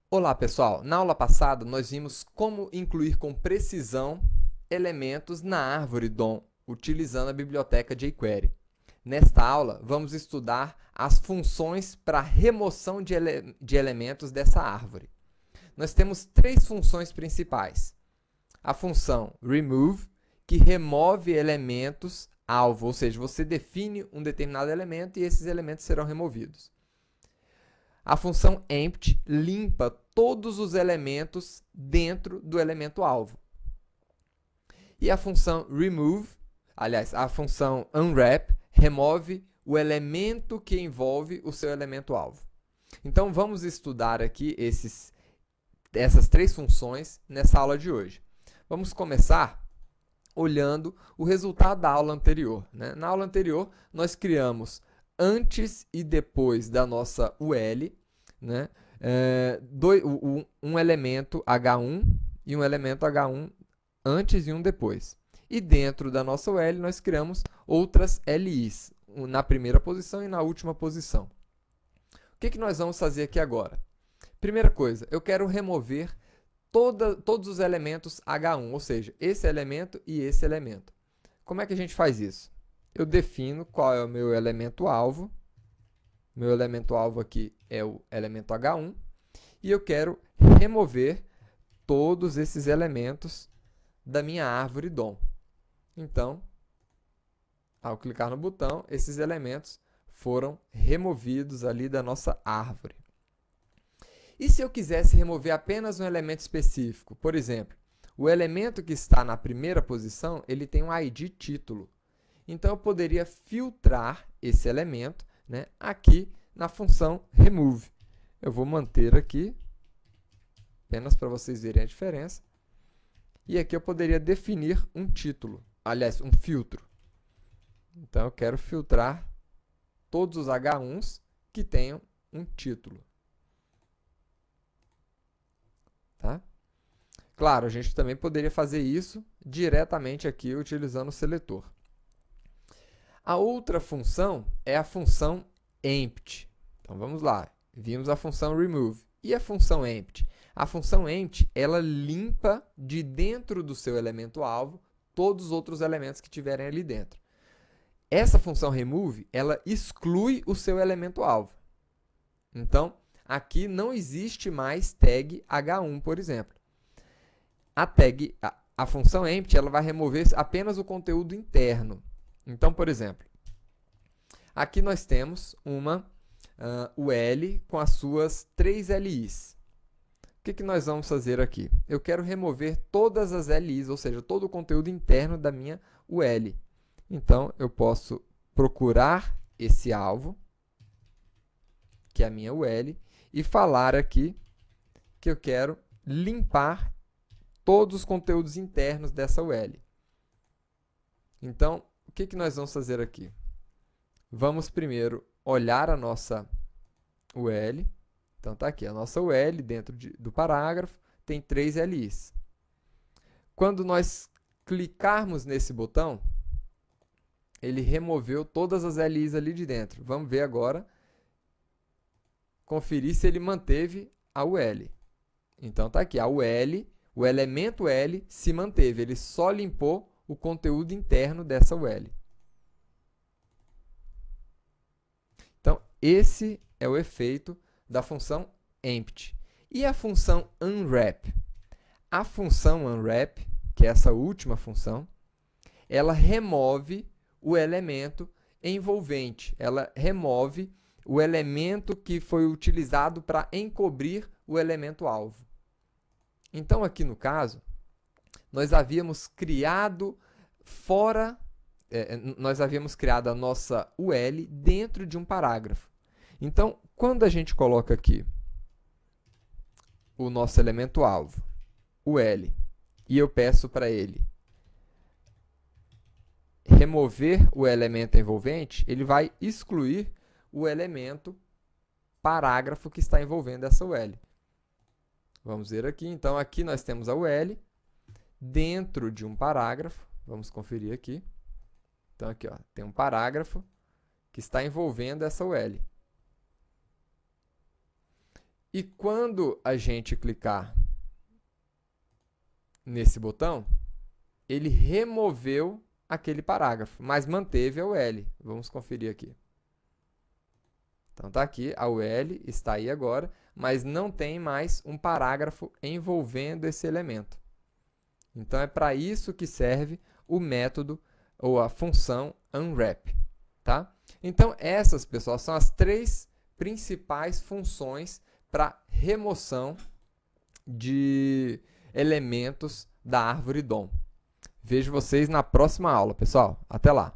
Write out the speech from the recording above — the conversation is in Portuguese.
Olá, pessoal! Na aula passada, nós vimos como incluir com precisão elementos na árvore DOM, utilizando a biblioteca jQuery. Nesta aula, vamos estudar as funções para remoção de elementos dessa árvore. Nós temos três funções principais. A função remove, que remove elementos alvo, ou seja, você define um determinado elemento e esses elementos serão removidos. A função empty limpa todos os elementos dentro do elemento alvo. E a função remove, aliás, a função unwrap, remove o elemento que envolve o seu elemento alvo. Então, vamos estudar aqui essas três funções nessa aula de hoje. Vamos começar olhando o resultado da aula anterior. Na aula anterior, nós criamos antes e depois da nossa UL, um elemento H1 e um elemento H1 antes e um depois. E dentro da nossa UL, nós criamos outras LIs, na primeira posição e na última posição. O que nós vamos fazer aqui agora? Primeira coisa, eu quero remover todos os elementos H1, ou seja, esse elemento e esse elemento. Como é que a gente faz isso? Eu defino qual é o meu elemento alvo. Meu elemento alvo aqui é o elemento H1. E eu quero remover todos esses elementos da minha árvore DOM. Então, ao clicar no botão, esses elementos foram removidos ali da nossa árvore. E se eu quisesse remover apenas um elemento específico? Por exemplo, o elemento que está na primeira posição, ele tem um ID título. Então, eu poderia filtrar esse elemento, aqui na função remove. Eu vou manter aqui, apenas para vocês verem a diferença. E aqui eu poderia definir um título, aliás, um filtro. Então, eu quero filtrar todos os H1s que tenham um título. Tá? Claro, a gente também poderia fazer isso diretamente aqui utilizando o seletor. A outra função é a função empty. Então, vamos lá. Vimos a função remove. E a função empty? A função empty, ela limpa de dentro do seu elemento alvo todos os outros elementos que tiverem ali dentro. Essa função remove, ela exclui o seu elemento alvo. Então, aqui não existe mais tag H1, por exemplo. A função empty, ela vai remover apenas o conteúdo interno. Então, por exemplo, aqui nós temos uma UL com as suas 3 LIs. O que nós vamos fazer aqui? Eu quero remover todas as LIs, ou seja, todo o conteúdo interno da minha UL. Então, eu posso procurar esse alvo, que é a minha UL, e falar aqui que eu quero limpar todos os conteúdos internos dessa UL. Então, o que nós vamos fazer aqui? Vamos primeiro olhar a nossa UL. Então, está aqui a nossa UL dentro do parágrafo, tem 3 LIs. Quando nós clicarmos nesse botão, ele removeu todas as LIs ali de dentro. Vamos ver agora, conferir se ele manteve a UL. Então, está aqui a UL, o elemento L se manteve, ele só limpou o conteúdo interno dessa UL. Então, esse é o efeito da função empty. E a função unwrap? A função unwrap, que é essa última função, ela remove o elemento envolvente. Ela remove o elemento que foi utilizado para encobrir o elemento alvo. Então, aqui no caso, nós havíamos criado a nossa UL dentro de um parágrafo. Então, quando a gente coloca aqui o nosso elemento alvo, UL, e eu peço para ele remover o elemento envolvente, ele vai excluir o elemento parágrafo que está envolvendo essa UL. Vamos ver aqui. Então, aqui nós temos a UL dentro de um parágrafo. Vamos conferir aqui. Então, aqui tem um parágrafo que está envolvendo essa UL. E quando a gente clicar nesse botão, ele removeu aquele parágrafo, mas manteve a UL. Vamos conferir aqui. Então, está aqui, a UL está aí agora, mas não tem mais um parágrafo envolvendo esse elemento. Então, é para isso que serve o método ou a função unwrap. Tá? Então, essas, pessoal, são as 3 principais funções para remoção de elementos da árvore DOM. Vejo vocês na próxima aula, pessoal. Até lá!